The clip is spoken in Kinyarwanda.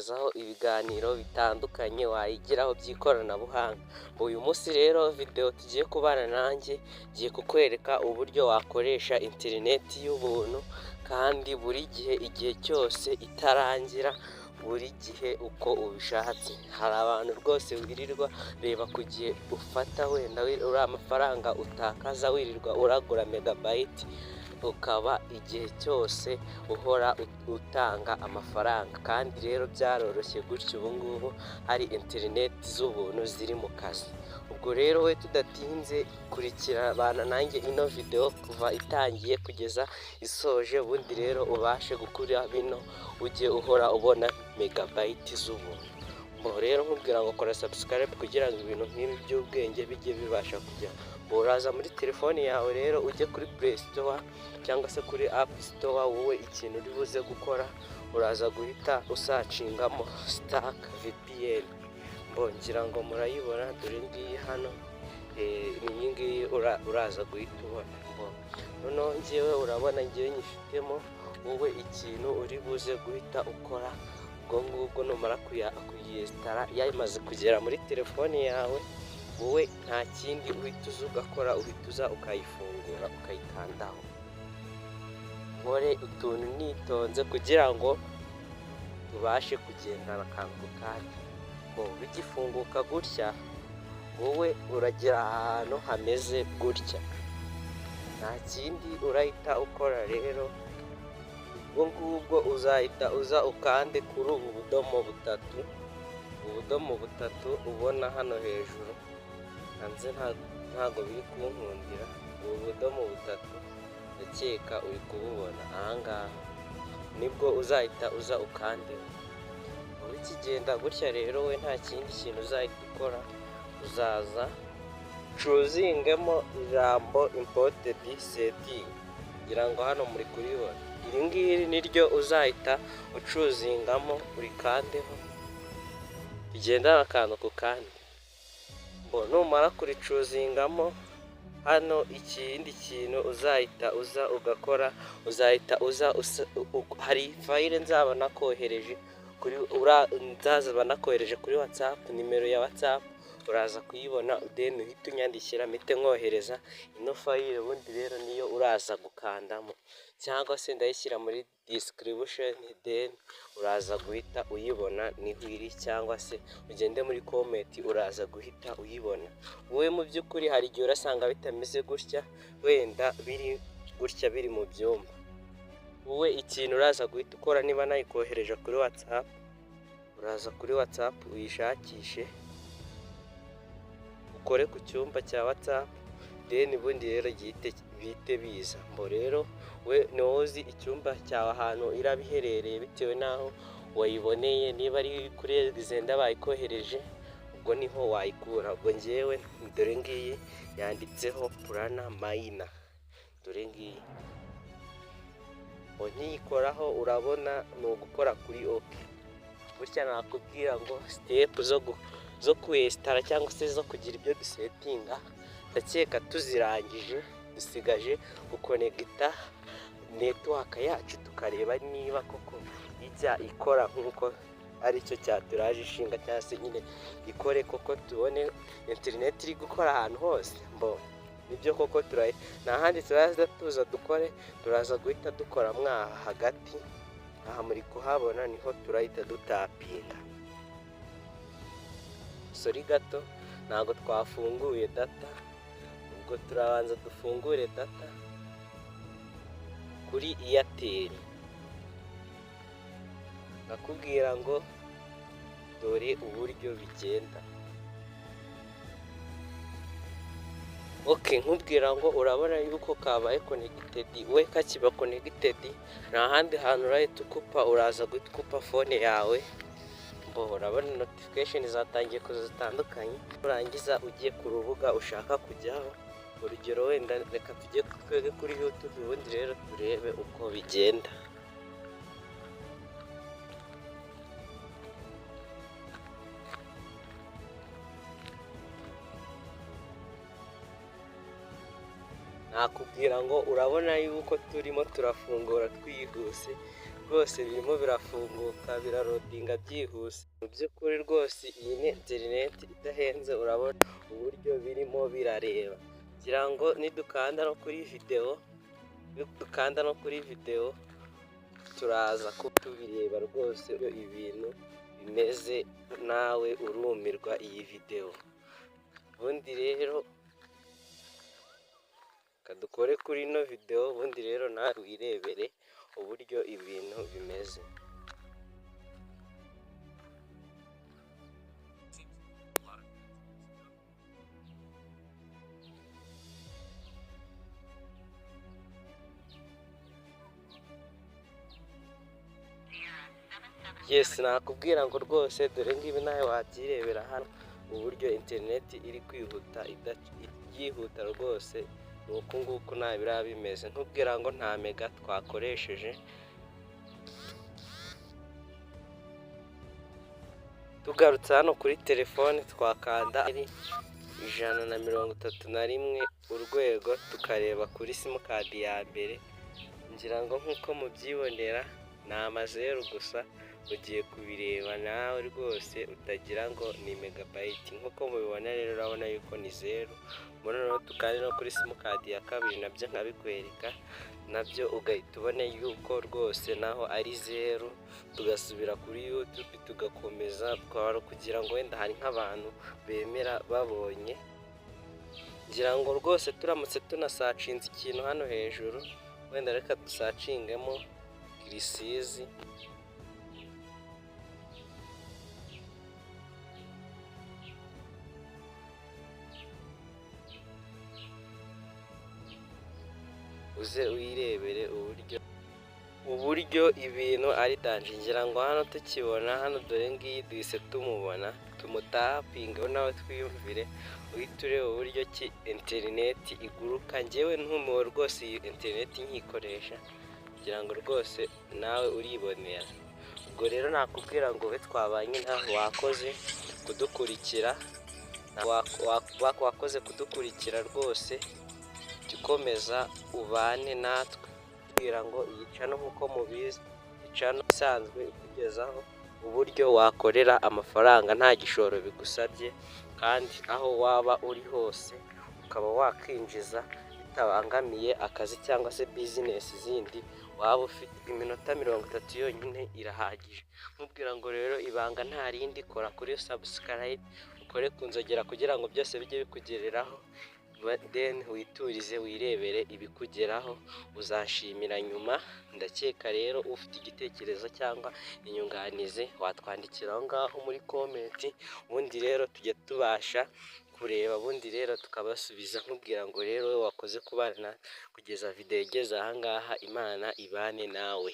kukugezaho ibiganiro bitandukanye wayigiraho by'ikoranabuhanga. Uyu munsi rero video tugiye kubana nanjye ngiye kukwereka uburyo wakoresha interineti y'ubuntu kandi buri gihe igihe cyose itarangira, buri gihe uko ubishatse. Hari abantu rwose wirirwa reba ku gihe ufata wenda uri amafaranga utakaza wirirwa uragura megabayiti, ukaba igihe cyose uhora utanga amafaranga. Kandi rero byaroroshye gutyo, ubu ngubu hari interineti z'ubuntu ziri mu kazi. Ubwo rero we tudatinze kurikirana nanjye ino video kuva itangiye kugeza isoje, ubundi rero ubashe gukura bino ujye uhora ubona megabayiti z'ubuntu. Rero nkubwira ngo kora subscribe kugira ngo ibintu nk'ibi by'ubwenge bijye bibasha kujya. Uraza muri telefone yawe rero ujye kuri Play Store cyangwa se kuri App Store, wowe ikintu uri buze gukora uraza guhita usacingamo Stack VPN. Ngira ngo murayibona, dore ngiyi hano, iyi ngiyi uraza guhita ubona. Noneho njyewe urabona njyewe nyifitemo, wowe ikintu uri buze guhita ukora ubwo ngubwo numara kuyesitara yamaze kugera muri telefone yawe, wowe nta kindi uhita uza ugakora, uhita uza ukayifungura ukayikandaho. Nkore utuntu nitonze kugira ngo tubashe kugendana akantu kandi. Bigifunguka gutya, wowe uragera ahantu hameze gutya, nta kindi urahita ukora rero. Ubwo ngubwo uzahita uza ukande kuri ubu budomo butatu ubona hano hejuru. Hanze ntago biri kunkundira, ubu budomo butatu ndakeka uri kububona ahangaha, nibwo uzahita uza ukande. Ukigenda gutya rero we nta kindi kintu uzahita ukora, uzaza cuzingemo ijambo imported setting, ngira ngo hano muri kuribona. Iri ngiri niryo uzahita ucuzingamo urikandeho, bigendana akantu ku kandi. Numara kuricuzingamo hano, ikindi kintu uzahita uza ugakora, uzahita uza hari fayile nzaba nakohereje kuri WhatsApp, nimero ya WhatsApp uraza kuyibona, then uhita unyandikira mpite nkohereza ino fayile. Ubundi rero niyo uraza gukandamo, cyangwa se ndayishyira muri description, then uraza guhita uyibona niho iri, cyangwa se ugende muri comment uraza guhita uyibona. Wowe mu by'ukuri hari igihe urasanga bitameze gutya, wenda biri gutya biri mu byumba. Wowe ikintu uraza guhita ukora, niba nayikohereje kuri WhatsApp, uraza kuri WhatsApp uyishakishe, ukore ku cyumba cya WhatsApp, then ubundi rero bihite biza. Rero we niwowe uzi icyumba cyawe ahantu iraba iherereye bitewe n'aho wayiboneye. Niba ari kuri Zenda bayikohereje, ubwo niho wayikura. Ubwo njyewe dore ngiyi yanditseho Plana Mayina, dore ngiyi. Nkiyikoraho urabona ni ugukora kuri OK. Gutya nakubwira ngo step zo kwesitara cyangwa se zo kugira ibyo dusetinga ndakeka tuzirangije, dusigaje gukonegita network yacu tukareba niba koko ijya ikora nk'uko aricyo cyaturaje ishinga, cyangwa se nyine ikore koko tubone interineti iri gukora ahantu hose. Nibyo koko nta handi turaza tuza dukore, turaza guhita dukora mwaha hagati. Aha muri kuhabona niho turahita dutapinga. Sorry gato ntabwo twafunguye data, ubwo turabanza dufungure data kuri Airtel. Nakubwira ngo dore uburyo bigenda. Nkubwira ngo urabona yuko kabaye connected, we kakiba connected nta handi hantu urahita ukupa, uraza guhita ukupa fone yawe. Urabona notification zatangiye kuza zitandukanye. Urangiza ugiye ku rubuga ushaka kujyaho, urugero wenda reka tujye twege kuri YouTube, ubundi rero turebe uko bigenda. Nakubwira ngo urabona yuko turimo turafungura twihuse, rwose birimo birafunguka birarodinga byihuse. Mu by'ukuri rwose iyi ni interineti idahenze, urabona uburyo birimo birareba. Ngira ngo nidukanda no kuri videwo turaza kuba tubireba rwose ibintu bimeze, nawe urumirwa iyi videwo. Ubundi rero kadukore kuri ino videwo, ubundi rero nawe wirebere uburyo ibintu bimeze. Yes, nakubwira ngo rwose dore ngibi nawe wabyirebera hano uburyo interineti iri kwihuta yihuta rwose. Ni uku nguku nawe biriya bimeze, ntubwira ngo nta mega twakoresheje. Tugarutse hano kuri telefone twakanda 131 urwego tukareba kuri simukadi ya mbere. Ngira ngo nk'uko mubyibonera ni amazeru gusa, ugiye kubireba nawe rwose utagira ngo ni megabayiti. Nk'uko mubibona rero urabona yuko ni zeru. Noneho tukandi no kuri simukadi ya kabiri nabyo nkabikwereka, nabyo ugahita ubona yuko rwose naho ari zeru. Tugasubira kuri YouTube tugakomeza kugira ngo wenda hari nk'abantu bemera babonye. Ngira ngo rwose turamutse tunasacinze ikintu hano hejuru, wenda reka dusacingemo kirisizi. Uze wirebere uburyo ibintu ari danje. Ngira ngo hano tukibona hano, dore ngiyi duhise tumubona, tumutapingeho nawe twiyumvire, uhita ureba uburyo ki interineti iguruka. Njyewe ntumiwe rwose iyi interineti nkikoresha, kugira ngo rwose nawe uribonera. Ubwo rero nakubwira ngo we twabanye nawe wakoze kudukurikira rwose, jya ukomeza ubane natwe. Kugira ngo iyi cano nk'uko mubizi, icano isanzwe ikugezaho uburyo wakorera amafaranga nta gishoro bigusabye, kandi aho waba uri hose ukaba wakwinjiza bitabangamiye akazi cyangwa se bizinesi zindi waba ufite. Iminota 30 yonyine irahagije. Nkubwira ngo rero ibanga nta rindi, kora kuri subscribe, ukore ku nzogera kugira ngo byose bijye bikugereraho, then witurize wirebere ibikugeraho, uzashimira nyuma. Ndakeka rero ufite igitekerezo cyangwa inyunganizi watwandikira aho ngaho muri komenti, ubundi rero tujye tubasha kureba, ubundi rero tukabasubiza. Nkubwira ngo rero we wakoze kubana kugeza videwo igeze aha ngaha, Imana ibane nawe.